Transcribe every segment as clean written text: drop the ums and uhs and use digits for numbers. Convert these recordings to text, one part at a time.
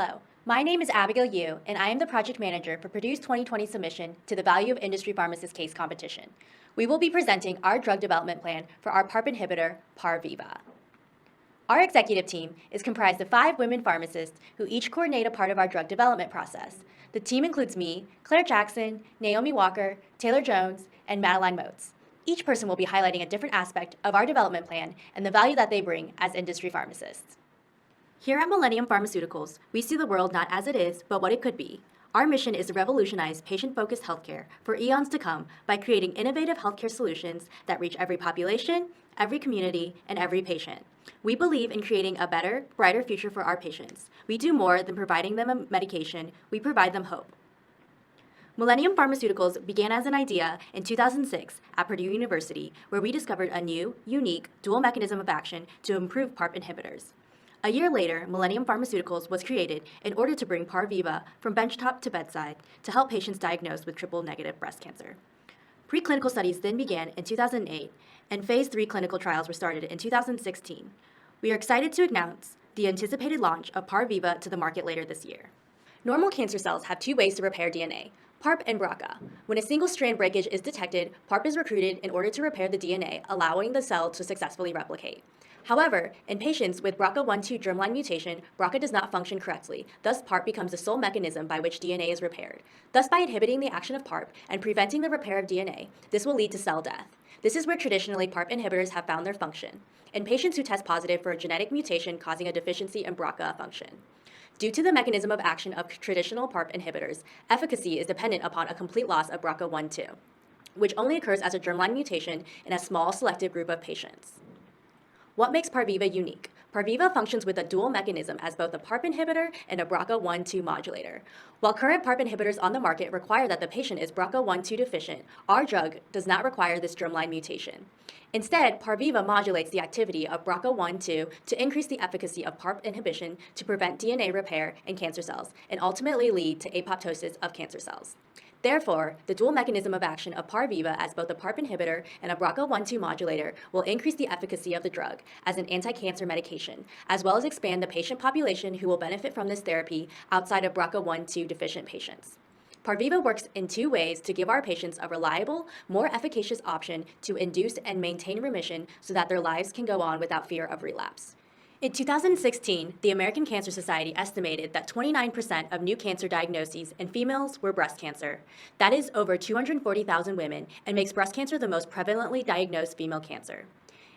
Hello, my name is Abigail Yu, and I am the project manager for Purdue's 2020 submission to the Value of Industry Pharmacist case competition. We will be presenting our drug development plan for our PARP inhibitor, PAR-VIVA. Our executive team is comprised of 5 women pharmacists who each coordinate a part of our drug development process. The team includes me, Claire Jackson, Naomi Walker, Taylor Jones, and Madeline Motes. Each person will be highlighting a different aspect of our development plan and the value that they bring as industry pharmacists. Here at Millennium Pharmaceuticals, we see the world not as it is, but what it could be. Our mission is to revolutionize patient-focused healthcare for eons to come by creating innovative healthcare solutions that reach every population, every community, and every patient. We believe in creating a better, brighter future for our patients. We do more than providing them a medication, we provide them hope. Millennium Pharmaceuticals began as an idea in 2006 at Purdue University, where we discovered a new, unique, dual mechanism of action to improve PARP inhibitors. A year later, Millennium Pharmaceuticals was created in order to bring PAR-VIVA from benchtop to bedside to help patients diagnosed with triple-negative breast cancer. Preclinical studies then began in 2008, and Phase 3 clinical trials were started in 2016. We are excited to announce the anticipated launch of PAR-VIVA to the market later this year. Normal cancer cells have 2 ways to repair DNA, PARP and BRCA. When a single-strand breakage is detected, PARP is recruited in order to repair the DNA, allowing the cell to successfully replicate. However, in patients with BRCA1/2 germline mutation, BRCA does not function correctly, thus PARP becomes the sole mechanism by which DNA is repaired. Thus, by inhibiting the action of PARP and preventing the repair of DNA, this will lead to cell death. This is where traditionally PARP inhibitors have found their function, in patients who test positive for a genetic mutation causing a deficiency in BRCA function. Due to the mechanism of action of traditional PARP inhibitors, efficacy is dependent upon a complete loss of BRCA1/2, which only occurs as a germline mutation in a small selected group of patients. What makes PAR-VIVA unique? PAR-VIVA functions with a dual mechanism as both a PARP inhibitor and a BRCA1/2 modulator. While current PARP inhibitors on the market require that the patient is BRCA1/2 deficient, our drug does not require this germline mutation. Instead, PAR-VIVA modulates the activity of BRCA1/2 to increase the efficacy of PARP inhibition to prevent DNA repair in cancer cells and ultimately lead to apoptosis of cancer cells. Therefore, the dual mechanism of action of PAR-VIVA as both a PARP inhibitor and a BRCA1/2 modulator will increase the efficacy of the drug as an anti-cancer medication, as well as expand the patient population who will benefit from this therapy outside of BRCA1/2 deficient patients. PAR-VIVA works in 2 ways to give our patients a reliable, more efficacious option to induce and maintain remission so that their lives can go on without fear of relapse. In 2016, the American Cancer Society estimated that 29% of new cancer diagnoses in females were breast cancer. That is over 240,000 women and makes breast cancer the most prevalently diagnosed female cancer.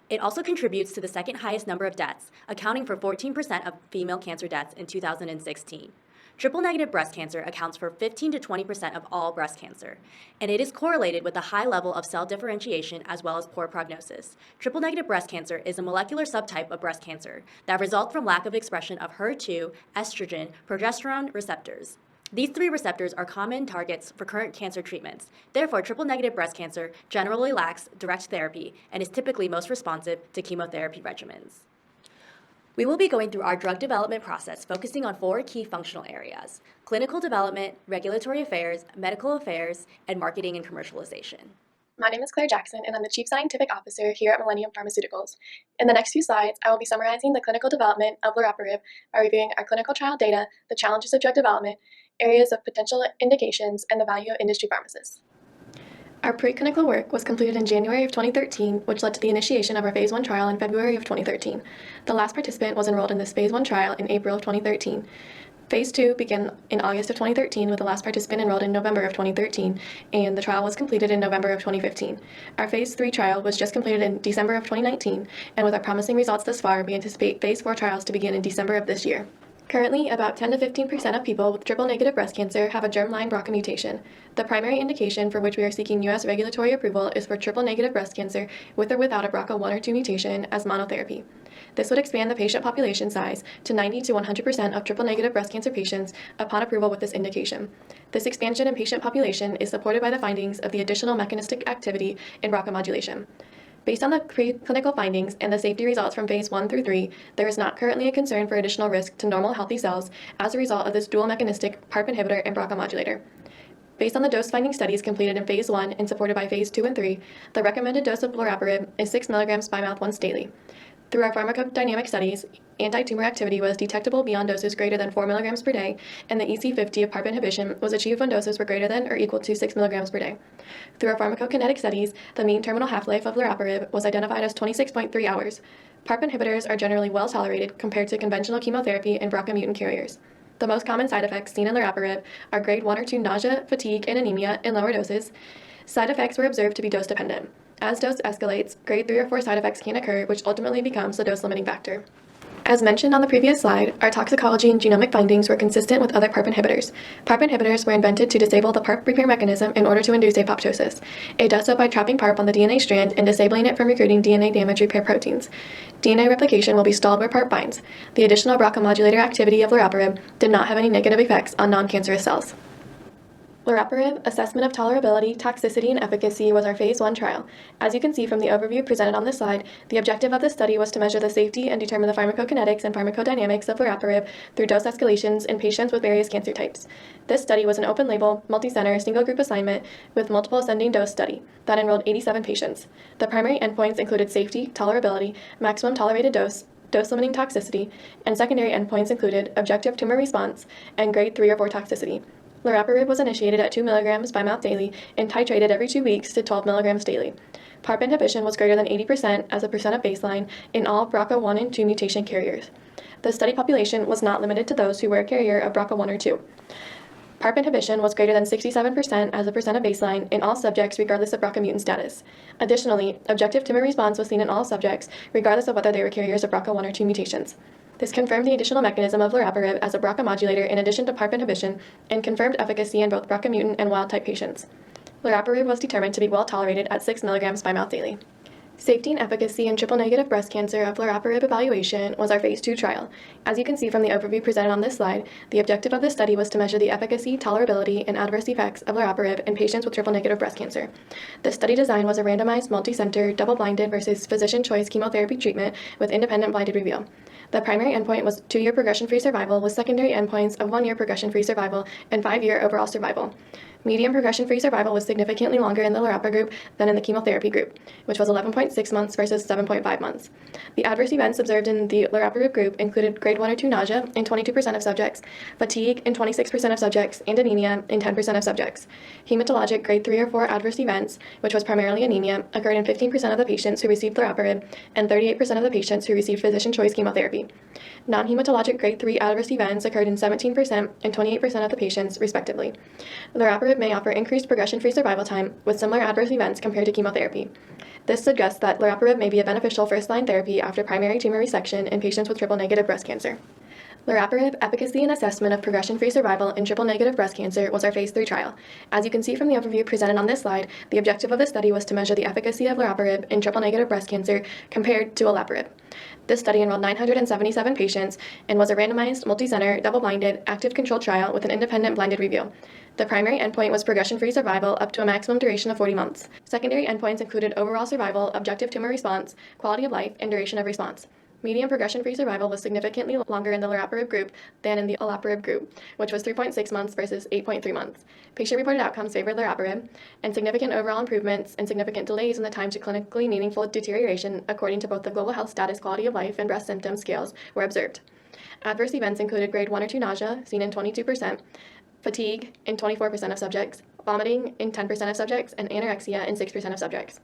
It also contributes to the second highest number of deaths, accounting for 14% of female cancer deaths in 2016. Triple-negative breast cancer accounts for 15 to 20% of all breast cancer, and it is correlated with a high level of cell differentiation as well as poor prognosis. Triple-negative breast cancer is a molecular subtype of breast cancer that results from lack of expression of HER2, estrogen, progesterone receptors. These 3 receptors are common targets for current cancer treatments. Therefore, triple-negative breast cancer generally lacks direct therapy and is typically most responsive to chemotherapy regimens. We will be going through our drug development process focusing on 4 key functional areas: clinical development, regulatory affairs, medical affairs, and marketing and commercialization. My name is Claire Jackson, and I'm the Chief Scientific Officer here at Millennium Pharmaceuticals. In the next few slides, I will be summarizing the clinical development of liraparib by reviewing our clinical trial data, the challenges of drug development, areas of potential indications, and the value of industry pharmacists. Our preclinical work was completed in January of 2013, which led to the initiation of our Phase 1 trial in February of 2013. The last participant was enrolled in this Phase 1 trial in April of 2013. Phase 2 began in August of 2013 with the last participant enrolled in November of 2013, and the trial was completed in November of 2015. Our Phase 3 trial was just completed in December of 2019, and with our promising results thus far, we anticipate Phase 4 trials to begin in December of this year. Currently, about 10 to 15% of people with triple-negative breast cancer have a germline BRCA mutation. The primary indication for which we are seeking U.S. regulatory approval is for triple-negative breast cancer with or without a BRCA1 or 2 mutation as monotherapy. This would expand the patient population size to 90 to 100% of triple-negative breast cancer patients upon approval with this indication. This expansion in patient population is supported by the findings of the additional mechanistic activity in BRCA modulation. Based on the preclinical findings and the safety results from Phase 1 through 3, there is not currently a concern for additional risk to normal healthy cells as a result of this dual mechanistic PARP inhibitor and BRCA modulator. Based on the dose-finding studies completed in Phase 1 and supported by Phase 2 and 3, the recommended dose of liraparib is 6 mg by mouth once daily. Through our pharmacodynamic studies anti-tumor activity was detectable beyond doses greater than 4 mg per day, and the EC50 of PARP inhibition was achieved when doses were greater than or equal to 6 mg per day. Through our pharmacokinetic studies, the mean terminal half-life of liraparib was identified as 26.3 hours. PARP inhibitors are generally well tolerated compared to conventional chemotherapy in BRCA mutant carriers. The most common side effects seen in liraparib are grade 1 or 2 nausea, fatigue, and anemia in lower doses. Side effects were observed to be dose-dependent. As dose escalates, grade 3 or 4 side effects can occur, which ultimately becomes the dose-limiting factor. As mentioned on the previous slide, our toxicology and genomic findings were consistent with other PARP inhibitors. PARP inhibitors were invented to disable the PARP repair mechanism in order to induce apoptosis. It does so by trapping PARP on the DNA strand and disabling it from recruiting DNA damage repair proteins. DNA replication will be stalled where PARP binds. The additional BRCA modulator activity of liraparib did not have any negative effects on non-cancerous cells. Liraparib assessment of tolerability, toxicity, and efficacy was our phase 1 trial. As you can see from the overview presented on this slide, the objective of this study was to measure the safety and determine the pharmacokinetics and pharmacodynamics of liraparib through dose escalations in patients with various cancer types. This study was an open-label, multi-center, single-group assignment with multiple ascending dose study that enrolled 87 patients. The primary endpoints included safety, tolerability, maximum tolerated dose, dose-limiting toxicity, and secondary endpoints included objective tumor response and grade 3 or 4 toxicity. Liraparib was initiated at 2 mg by mouth daily and titrated every 2 weeks to 12 mg daily. PARP inhibition was greater than 80% as a percent of baseline in all BRCA1 and 2 mutation carriers. The study population was not limited to those who were a carrier of BRCA1 or 2. PARP inhibition was greater than 67% as a percent of baseline in all subjects regardless of BRCA mutant status. Additionally, objective tumor response was seen in all subjects regardless of whether they were carriers of BRCA1 or 2 mutations. This confirmed the additional mechanism of liraparib as a BRCA modulator in addition to PARP inhibition and confirmed efficacy in both BRCA mutant and wild-type patients. Liraparib was determined to be well tolerated at 6 mg by mouth daily. Safety and efficacy in triple-negative breast cancer of liraparib evaluation was our phase 2 trial. As you can see from the overview presented on this slide, the objective of this study was to measure the efficacy, tolerability, and adverse effects of liraparib in patients with triple-negative breast cancer. The study design was a randomized, multi-center, double-blinded versus physician choice chemotherapy treatment with independent blinded review. The primary endpoint was 2-year progression-free survival with secondary endpoints of 1-year progression-free survival and 5-year overall survival. Median progression-free survival was significantly longer in the liraparib group than in the chemotherapy group, which was 11.6 months versus 7.5 months. The adverse events observed in the liraparib group included grade 1 or 2 nausea in 22% of subjects, fatigue in 26% of subjects, and anemia in 10% of subjects. Hematologic grade 3 or 4 adverse events, which was primarily anemia, occurred in 15% of the patients who received liraparib and 38% of the patients who received physician choice chemotherapy. Non-hematologic grade 3 adverse events occurred in 17% and 28% of the patients, respectively. Liraparib may offer increased progression-free survival time with similar adverse events compared to chemotherapy. This suggests that liraparib may be a beneficial first-line therapy after primary tumor resection in patients with triple-negative breast cancer. Liraparib efficacy and assessment of progression-free survival in triple-negative breast cancer was our phase 3 trial. As you can see from the overview presented on this slide, the objective of the study was to measure the efficacy of liraparib in triple-negative breast cancer compared to olaparib. This study enrolled 977 patients and was a randomized, multi-center, double-blinded, active controlled trial with an independent blinded review. The primary endpoint was progression-free survival up to a maximum duration of 40 months. Secondary endpoints included overall survival, objective tumor response, quality of life, and duration of response. Median progression-free survival was significantly longer in the liraparib group than in the olaparib group, which was 3.6 months versus 8.3 months. Patient-reported outcomes favored liraparib, and significant overall improvements and significant delays in the time to clinically meaningful deterioration according to both the Global Health Status Quality of Life and breast symptom scales were observed. Adverse events included grade 1 or 2 nausea, seen in 22%, fatigue in 24% of subjects, vomiting in 10% of subjects, and anorexia in 6% of subjects.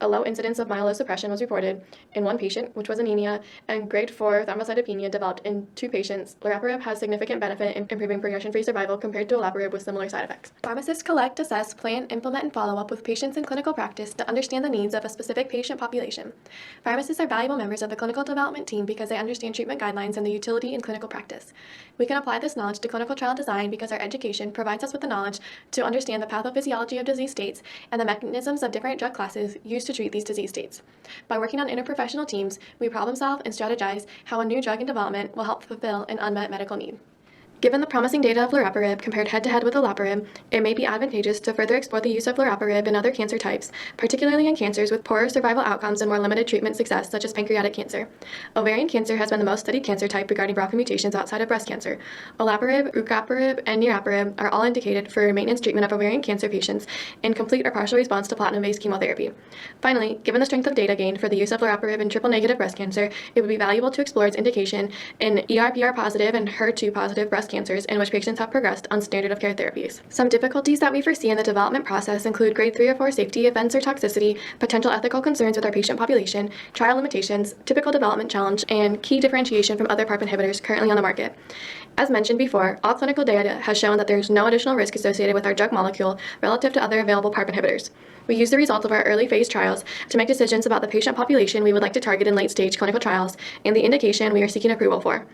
A low incidence of myelosuppression was reported in 1 patient, which was anemia, and grade 4 thrombocytopenia developed in 2 patients. Liraparib has significant benefit in improving progression-free survival compared to olaparib with similar side effects. Pharmacists collect, assess, plan, implement, and follow up with patients in clinical practice to understand the needs of a specific patient population. Pharmacists are valuable members of the clinical development team because they understand treatment guidelines and the utility in clinical practice. We can apply this knowledge to clinical trial design because our education provides us with the knowledge to understand the pathophysiology of disease states and the mechanisms of different drug classes used to treat these disease states. By working on interprofessional teams, we problem solve and strategize how a new drug in development will help fulfill an unmet medical need. Given the promising data of loraparib compared head-to-head with olaparib, it may be advantageous to further explore the use of loraparib in other cancer types, particularly in cancers with poorer survival outcomes and more limited treatment success, such as pancreatic cancer. Ovarian cancer has been the most studied cancer type regarding BRCA mutations outside of breast cancer. Olaparib, rucaparib, and niraparib are all indicated for maintenance treatment of ovarian cancer patients in complete or partial response to platinum-based chemotherapy. Finally, given the strength of data gained for the use of loraparib in triple-negative breast cancer, it would be valuable to explore its indication in ER/PR-positive and HER2-positive breast cancers in which patients have progressed on standard of care therapies. Some difficulties that we foresee in the development process include grade 3 or 4 safety events or toxicity, potential ethical concerns with our patient population, trial limitations, typical development challenge, and key differentiation from other PARP inhibitors currently on the market. As mentioned before, all clinical data has shown that there is no additional risk associated with our drug molecule relative to other available PARP inhibitors. We use the results of our early phase trials to make decisions about the patient population we would like to target in late-stage clinical trials and the indication we are seeking approval for.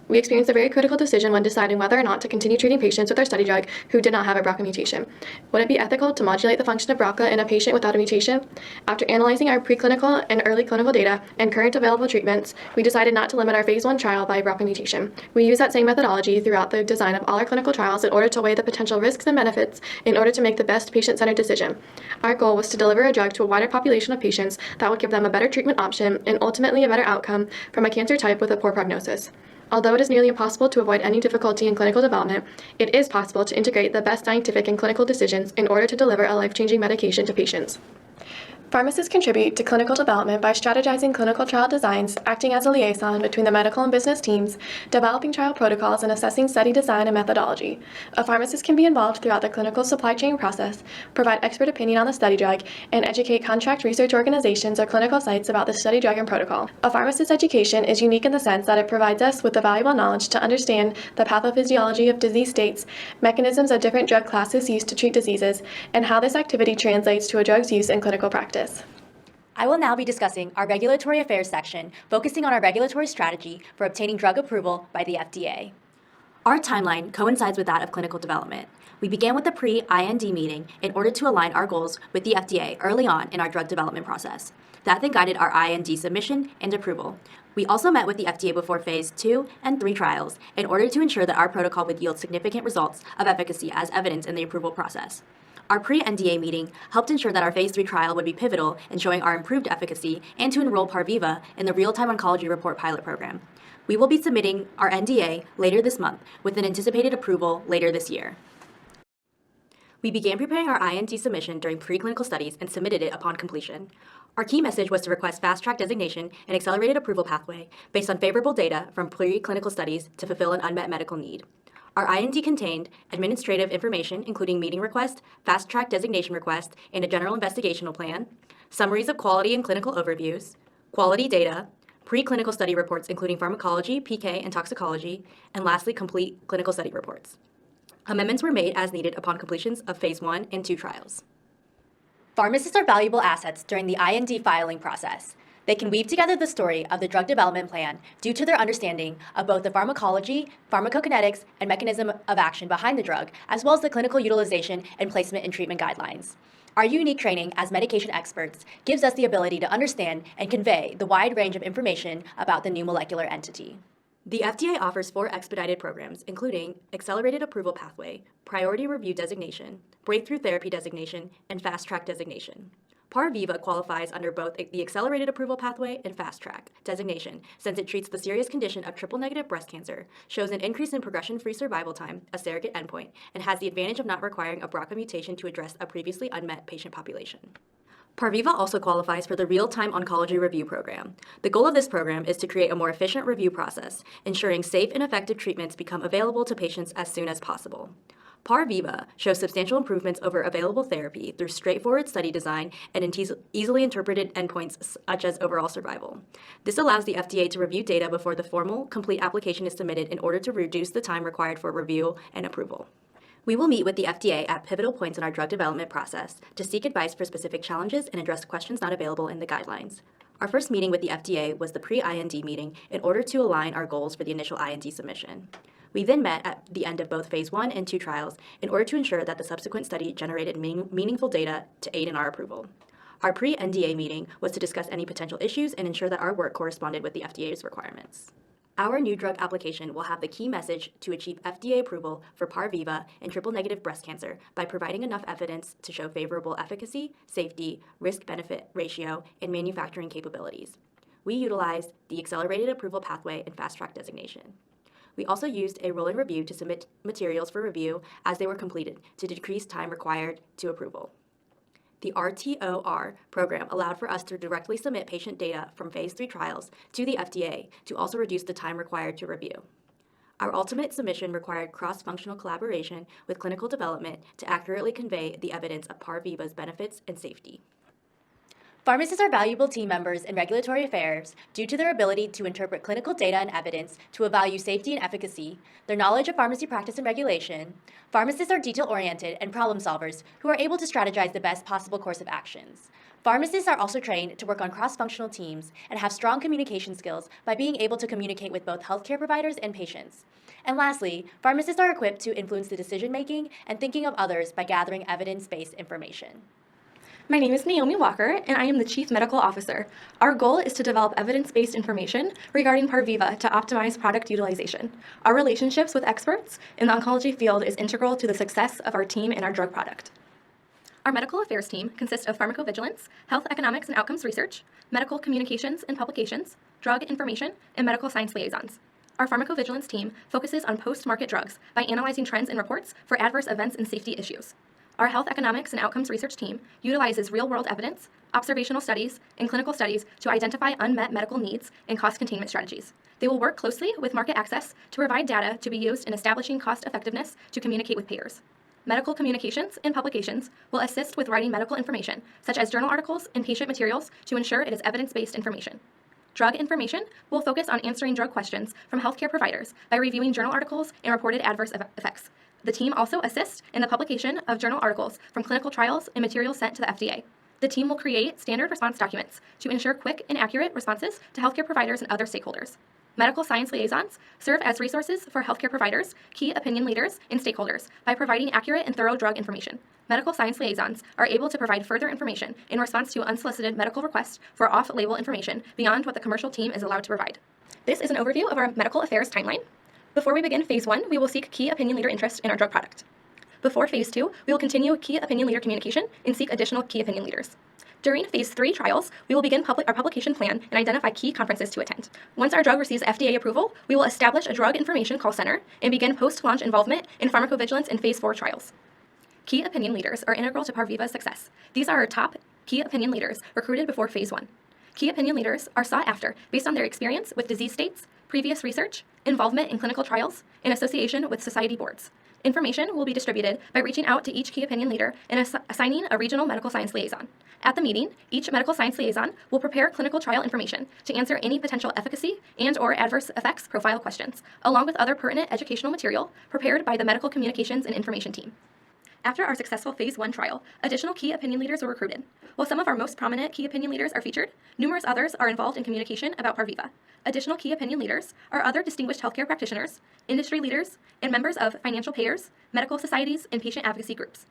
We experienced a very critical decision when deciding whether or not to continue treating patients with our study drug who did not have a BRCA mutation. Would it be ethical to modulate the function of BRCA in a patient without a mutation? After analyzing our preclinical and early clinical data and current available treatments, we decided not to limit our phase 1 trial by BRCA mutation. We use that same methodology throughout the design of all our clinical trials in order to weigh the potential risks and benefits in order to make the best patient-centered decision. Our goal was to deliver a drug to a wider population of patients that would give them a better treatment option and ultimately a better outcome from a cancer type with a poor prognosis. Although it is nearly impossible to avoid any difficulty in clinical development, it is possible to integrate the best scientific and clinical decisions in order to deliver a life-changing medication to patients. Pharmacists contribute to clinical development by strategizing clinical trial designs, acting as a liaison between the medical and business teams, developing trial protocols, and assessing study design and methodology. A pharmacist can be involved throughout the clinical supply chain process, provide expert opinion on the study drug, and educate contract research organizations or clinical sites about the study drug and protocol. A pharmacist's education is unique in the sense that it provides us with the valuable knowledge to understand the pathophysiology of disease states, mechanisms of different drug classes used to treat diseases, and how this activity translates to a drug's use in clinical practice. I will now be discussing our regulatory affairs section, focusing on our regulatory strategy for obtaining drug approval by the FDA. Our timeline coincides with that of clinical development. We began with a pre-IND meeting in order to align our goals with the FDA early on in our drug development process. That then guided our IND submission and approval. We also met with the FDA before phase 2 and 3 trials in order to ensure that our protocol would yield significant results of efficacy as evidenced in the approval process. Our pre-NDA meeting helped ensure that our phase 3 trial would be pivotal in showing our improved efficacy and to enroll PARVIVA in the Real-Time Oncology Report pilot program. We will be submitting our NDA later this month with an anticipated approval later this year. We began preparing our IND submission during preclinical studies and submitted it upon completion. Our key message was to request fast-track designation and accelerated approval pathway based on favorable data from preclinical studies to fulfill an unmet medical need. Our IND contained administrative information, including meeting request, fast-track designation request, and a general investigational plan, summaries of quality and clinical overviews, quality data, preclinical study reports including pharmacology, PK, and toxicology, and lastly, complete clinical study reports. Amendments were made as needed upon completions of phase 1 and 2 trials. Pharmacists are valuable assets during the IND filing process. They can weave together the story of the drug development plan due to their understanding of both the pharmacology, pharmacokinetics, and mechanism of action behind the drug, as well as the clinical utilization and placement and treatment guidelines. Our unique training as medication experts gives us the ability to understand and convey the wide range of information about the new molecular entity. The FDA offers 4 expedited programs, including Accelerated Approval Pathway, Priority Review Designation, Breakthrough Therapy Designation, and Fast Track Designation. PARVIVA qualifies under both the Accelerated Approval Pathway and Fast Track designation since it treats the serious condition of triple-negative breast cancer, shows an increase in progression-free survival time, a surrogate endpoint, and has the advantage of not requiring a BRCA mutation to address a previously unmet patient population. PARVIVA also qualifies for the Real-Time Oncology Review Program. The goal of this program is to create a more efficient review process, ensuring safe and effective treatments become available to patients as soon as possible. PARVIVA shows substantial improvements over available therapy through straightforward study design and easily interpreted endpoints such as overall survival. This allows the FDA to review data before the formal, complete application is submitted in order to reduce the time required for review and approval. We will meet with the FDA at pivotal points in our drug development process to seek advice for specific challenges and address questions not available in the guidelines. Our first meeting with the FDA was the pre-IND meeting in order to align our goals for the initial IND submission. We then met at the end of both phase 1 and 2 trials in order to ensure that the subsequent study generated meaningful data to aid in our approval. Our pre-NDA meeting was to discuss any potential issues and ensure that our work corresponded with the FDA's requirements. Our new drug application will have the key message to achieve FDA approval for Parviva in triple-negative breast cancer by providing enough evidence to show favorable efficacy, safety, risk-benefit ratio, and manufacturing capabilities. We utilized the accelerated approval pathway and fast-track designation. We also used a roll-in review to submit materials for review as they were completed to decrease time required to approval. The RTOR program allowed for us to directly submit patient data from phase 3 trials to the FDA to also reduce the time required to review. Our ultimate submission required cross-functional collaboration with clinical development to accurately convey the evidence of Parviva's benefits and safety. Pharmacists are valuable team members in regulatory affairs due to their ability to interpret clinical data and evidence to evaluate safety and efficacy, their knowledge of pharmacy practice and regulation. Pharmacists are detail-oriented and problem solvers who are able to strategize the best possible course of actions. Pharmacists are also trained to work on cross-functional teams and have strong communication skills by being able to communicate with both healthcare providers and patients. And lastly, pharmacists are equipped to influence the decision-making and thinking of others by gathering evidence-based information. My name is Naomi Walker, and I am the Chief Medical Officer. Our goal is to develop evidence-based information regarding Parviva to optimize product utilization. Our relationships with experts in the oncology field is integral to the success of our team and our drug product. Our medical affairs team consists of pharmacovigilance, health economics and outcomes research, medical communications and publications, drug information, and medical science liaisons. Our pharmacovigilance team focuses on post-market drugs by analyzing trends and reports for adverse events and safety issues. Our health economics and outcomes research team utilizes real-world evidence, observational studies, and clinical studies to identify unmet medical needs and cost containment strategies. They will work closely with market access to provide data to be used in establishing cost effectiveness to communicate with payers. Medical communications and publications will assist with writing medical information, such as journal articles and patient materials, to ensure it is evidence-based information. Drug information will focus on answering drug questions from healthcare providers by reviewing journal articles and reported adverse effects. The team also assists in the publication of journal articles from clinical trials and materials sent to the FDA. The team will create standard response documents to ensure quick and accurate responses to healthcare providers and other stakeholders. Medical science liaisons serve as resources for healthcare providers, key opinion leaders, and stakeholders by providing accurate and thorough drug information. Medical science liaisons are able to provide further information in response to unsolicited medical requests for off-label information beyond what the commercial team is allowed to provide. This is an overview of our medical affairs timeline. Before we begin Phase 1, we will seek key opinion leader interest in our drug product. Before Phase 2, we will continue key opinion leader communication and seek additional key opinion leaders. During Phase 3 trials, we will begin our publication plan and identify key conferences to attend. Once our drug receives FDA approval, we will establish a drug information call center and begin post-launch involvement in pharmacovigilance in Phase 4 trials. Key opinion leaders are integral to Parviva's success. These are our top key opinion leaders recruited before Phase 1. Key opinion leaders are sought after based on their experience with disease states, previous research, involvement in clinical trials, and association with society boards. Information will be distributed by reaching out to each key opinion leader and assigning a regional medical science liaison. At the meeting, each medical science liaison will prepare clinical trial information to answer any potential efficacy and/or adverse effects profile questions, along with other pertinent educational material prepared by the medical communications and information team. After our successful Phase 1 trial, additional key opinion leaders were recruited. While some of our most prominent key opinion leaders are featured, numerous others are involved in communication about Parviva. Additional key opinion leaders are other distinguished healthcare practitioners, industry leaders, and members of financial payers, medical societies, and patient advocacy groups.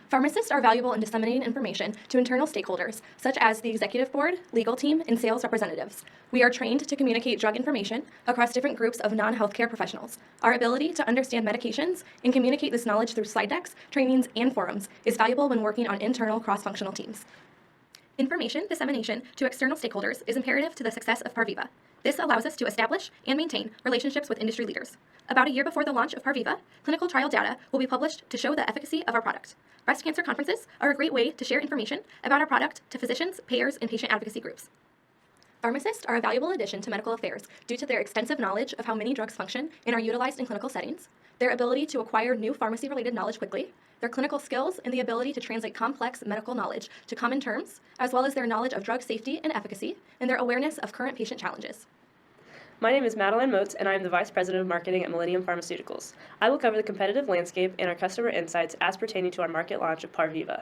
Pharmacists are valuable in disseminating information to internal stakeholders, such as the executive board, legal team, and sales representatives. We are trained to communicate drug information across different groups of non-healthcare professionals. Our ability to understand medications and communicate this knowledge through slide decks, trainings, and forums is valuable when working on internal cross-functional teams. Information dissemination to external stakeholders is imperative to the success of Parviva. This allows us to establish and maintain relationships with industry leaders. About a year before the launch of Parviva, clinical trial data will be published to show the efficacy of our product. Breast cancer conferences are a great way to share information about our product to physicians, payers, and patient advocacy groups. Pharmacists are a valuable addition to medical affairs due to their extensive knowledge of how many drugs function and are utilized in clinical settings, their ability to acquire new pharmacy-related knowledge quickly, their clinical skills, and the ability to translate complex medical knowledge to common terms, as well as their knowledge of drug safety and efficacy, and their awareness of current patient challenges. My name is Madeline Motes, and I am the Vice President of Marketing at Millennium Pharmaceuticals. I will cover the competitive landscape and our customer insights as pertaining to our market launch of Parviva.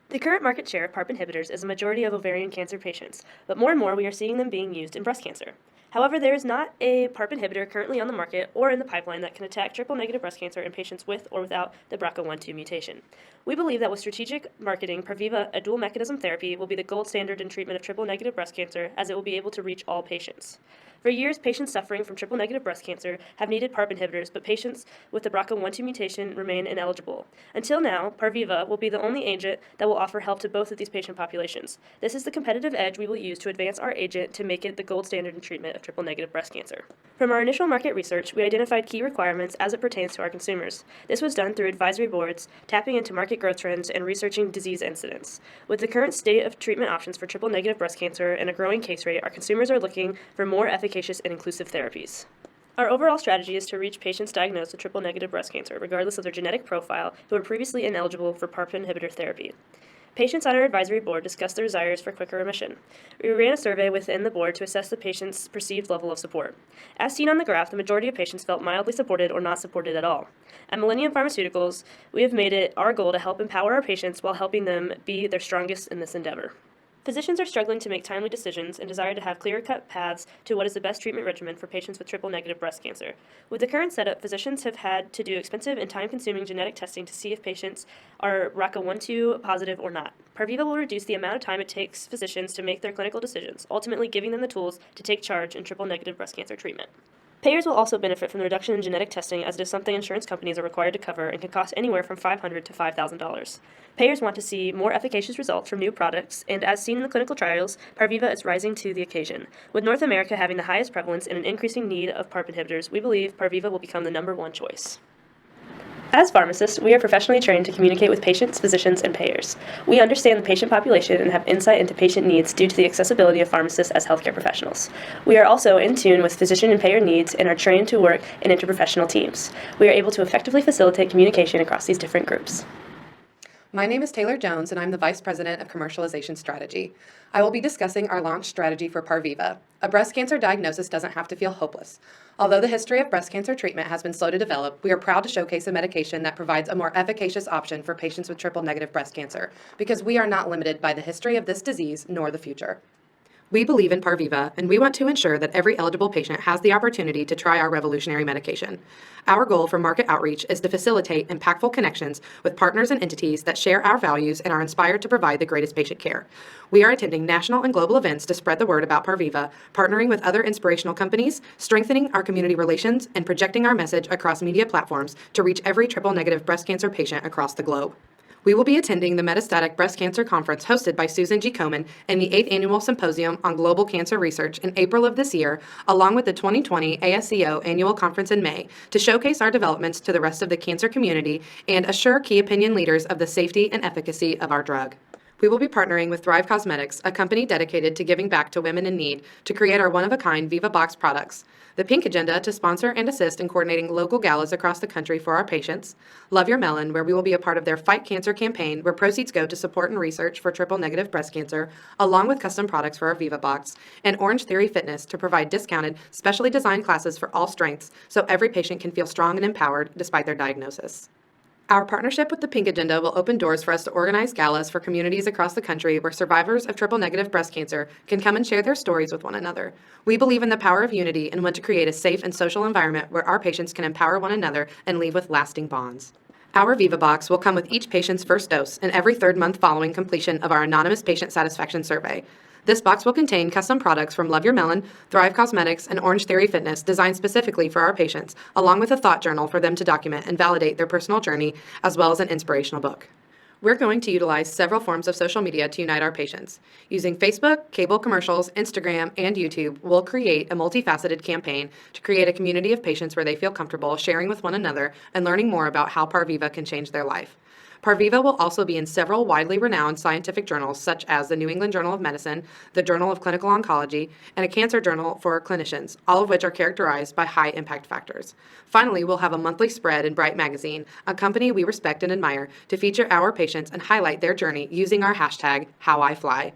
The current market share of PARP inhibitors is a majority of ovarian cancer patients, but more and more we are seeing them being used in breast cancer. However, there is not a PARP inhibitor currently on the market or in the pipeline that can attack triple-negative breast cancer in patients with or without the BRCA1/2 mutation. We believe that with strategic marketing, Parviva, a dual mechanism therapy, will be the gold standard in treatment of triple-negative breast cancer, as it will be able to reach all patients. For years, patients suffering from triple-negative breast cancer have needed PARP inhibitors, but patients with the BRCA1/2 mutation remain ineligible. Until now, Parviva will be the only agent that will offer help to both of these patient populations. This is the competitive edge we will use to advance our agent to make it the gold standard in treatment of triple-negative breast cancer. From our initial market research, we identified key requirements as it pertains to our consumers. This was done through advisory boards, tapping into market growth trends, and researching disease incidence. With the current state of treatment options for triple-negative breast cancer and a growing case rate, our consumers are looking for more efficacious and inclusive therapies. Our overall strategy is to reach patients diagnosed with triple-negative breast cancer, regardless of their genetic profile, who were previously ineligible for PARP inhibitor therapy. Patients on our advisory board discussed their desires for quicker remission. We ran a survey within the board to assess the patient's perceived level of support. As seen on the graph, the majority of patients felt mildly supported or not supported at all. At Millennium Pharmaceuticals, we have made it our goal to help empower our patients while helping them be their strongest in this endeavor. Physicians are struggling to make timely decisions and desire to have clear-cut paths to what is the best treatment regimen for patients with triple-negative breast cancer. With the current setup, physicians have had to do expensive and time-consuming genetic testing to see if patients are BRCA1/2 positive or not. Parviva will reduce the amount of time it takes physicians to make their clinical decisions, ultimately giving them the tools to take charge in triple-negative breast cancer treatment. Payers will also benefit from the reduction in genetic testing, as it is something insurance companies are required to cover and can cost anywhere from $500 to $5,000. Payers want to see more efficacious results from new products, and as seen in the clinical trials, Parviva is rising to the occasion. With North America having the highest prevalence and an increasing need of PARP inhibitors, we believe Parviva will become the #1 choice. As pharmacists, we are professionally trained to communicate with patients, physicians, and payers. We understand the patient population and have insight into patient needs due to the accessibility of pharmacists as healthcare professionals. We are also in tune with physician and payer needs and are trained to work in interprofessional teams. We are able to effectively facilitate communication across these different groups. My name is Taylor Jones, and I'm the Vice President of Commercialization Strategy. I will be discussing our launch strategy for Parviva. A breast cancer diagnosis doesn't have to feel hopeless. Although the history of breast cancer treatment has been slow to develop, we are proud to showcase a medication that provides a more efficacious option for patients with triple-negative breast cancer, because we are not limited by the history of this disease nor the future. We believe in Parviva, and we want to ensure that every eligible patient has the opportunity to try our revolutionary medication. Our goal for market outreach is to facilitate impactful connections with partners and entities that share our values and are inspired to provide the greatest patient care. We are attending national and global events to spread the word about Parviva, partnering with other inspirational companies, strengthening our community relations, and projecting our message across media platforms to reach every triple-negative breast cancer patient across the globe. We will be attending the Metastatic Breast Cancer Conference hosted by Susan G. Komen and the 8th Annual Symposium on Global Cancer Research in April of this year, along with the 2020 ASCO Annual Conference in May, to showcase our developments to the rest of the cancer community and assure key opinion leaders of the safety and efficacy of our drug. We will be partnering with Thrive Cosmetics, a company dedicated to giving back to women in need, to create our one-of-a-kind Viva Box products. The Pink Agenda, to sponsor and assist in coordinating local galas across the country for our patients. Love Your Melon, where we will be a part of their Fight Cancer campaign, where proceeds go to support and research for triple-negative breast cancer, along with custom products for our Viva Box. And Orange Theory Fitness, to provide discounted, specially designed classes for all strengths, so every patient can feel strong and empowered despite their diagnosis. Our partnership with the Pink Agenda will open doors for us to organize galas for communities across the country where survivors of triple-negative breast cancer can come and share their stories with one another. We believe in the power of unity and want to create a safe and social environment where our patients can empower one another and leave with lasting bonds. Our Viva Box will come with each patient's first dose and every third month following completion of our anonymous patient satisfaction survey. This box will contain custom products from Love Your Melon, Thrive Cosmetics, and Orange Theory Fitness designed specifically for our patients, along with a thought journal for them to document and validate their personal journey, as well as an inspirational book. We're going to utilize several forms of social media to unite our patients. Using Facebook, cable commercials, Instagram, and YouTube, we'll create a multifaceted campaign to create a community of patients where they feel comfortable sharing with one another and learning more about how Parviva can change their life. Parviva will also be in several widely renowned scientific journals such as the New England Journal of Medicine, the Journal of Clinical Oncology, and a cancer journal for clinicians, all of which are characterized by high impact factors. Finally, we'll have a monthly spread in Bright Magazine, a company we respect and admire, to feature our patients and highlight their journey using our hashtag #HowIFly.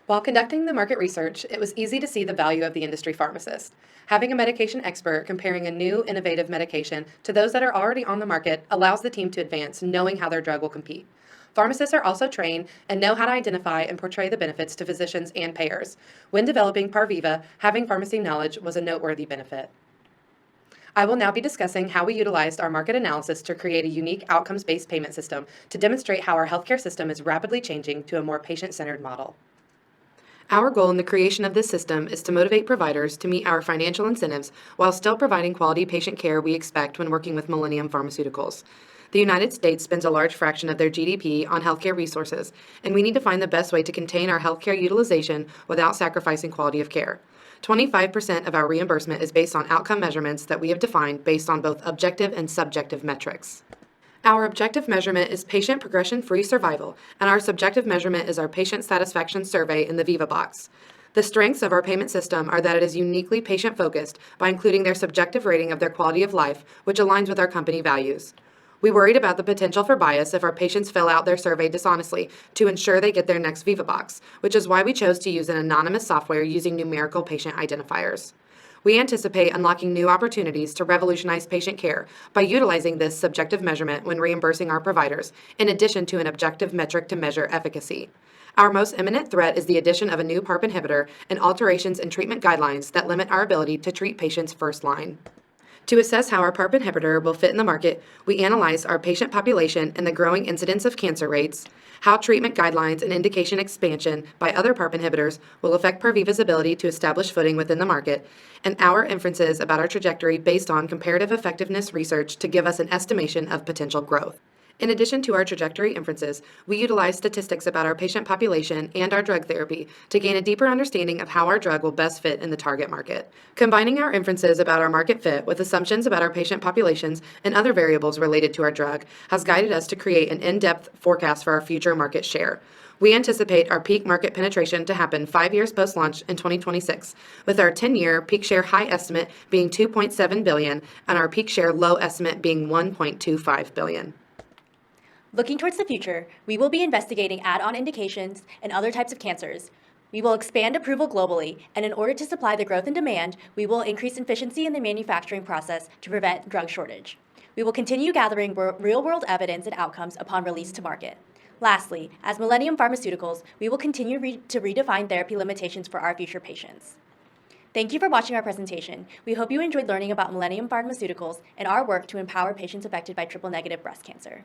While conducting the market research, it was easy to see the value of the industry pharmacist. Having a medication expert comparing a new, innovative medication to those that are already on the market allows the team to advance, knowing how their drug will compete. Pharmacists are also trained and know how to identify and portray the benefits to physicians and payers. When developing Parviva, having pharmacy knowledge was a noteworthy benefit. I will now be discussing how we utilized our market analysis to create a unique outcomes-based payment system to demonstrate how our healthcare system is rapidly changing to a more patient-centered model. Our goal in the creation of this system is to motivate providers to meet our financial incentives while still providing quality patient care we expect when working with Millennium Pharmaceuticals. The United States spends a large fraction of their GDP on healthcare resources, and we need to find the best way to contain our healthcare utilization without sacrificing quality of care. 25% of our reimbursement is based on outcome measurements that we have defined based on both objective and subjective metrics. Our objective measurement is patient progression-free survival, and our subjective measurement is our patient satisfaction survey in the Viva box. The strengths of our payment system are that it is uniquely patient-focused by including their subjective rating of their quality of life, which aligns with our company values. We worried about the potential for bias if our patients fill out their survey dishonestly to ensure they get their next Viva box, which is why we chose to use an anonymous software using numerical patient identifiers. We anticipate unlocking new opportunities to revolutionize patient care by utilizing this subjective measurement when reimbursing our providers, in addition to an objective metric to measure efficacy. Our most imminent threat is the addition of a new PARP inhibitor and alterations in treatment guidelines that limit our ability to treat patients first line. To assess how our PARP inhibitor will fit in the market, we analyzed our patient population and the growing incidence of cancer rates, how treatment guidelines and indication expansion by other PARP inhibitors will affect Parviva's ability to establish footing within the market, and our inferences about our trajectory based on comparative effectiveness research to give us an estimation of potential growth. In addition to our trajectory inferences, we utilize statistics about our patient population and our drug therapy to gain a deeper understanding of how our drug will best fit in the target market. Combining our inferences about our market fit with assumptions about our patient populations and other variables related to our drug has guided us to create an in-depth forecast for our future market share. We anticipate our peak market penetration to happen 5 years post-launch in 2026, with our 10-year peak share high estimate being $2.7 billion and our peak share low estimate being $1.25 billion. Looking towards the future, we will be investigating add-on indications and other types of cancers. We will expand approval globally, and in order to supply the growth in demand, we will increase efficiency in the manufacturing process to prevent drug shortage. We will continue gathering real-world evidence and outcomes upon release to market. Lastly, as Millennium Pharmaceuticals, we will continue to redefine therapy limitations for our future patients. Thank you for watching our presentation. We hope you enjoyed learning about Millennium Pharmaceuticals and our work to empower patients affected by triple-negative breast cancer.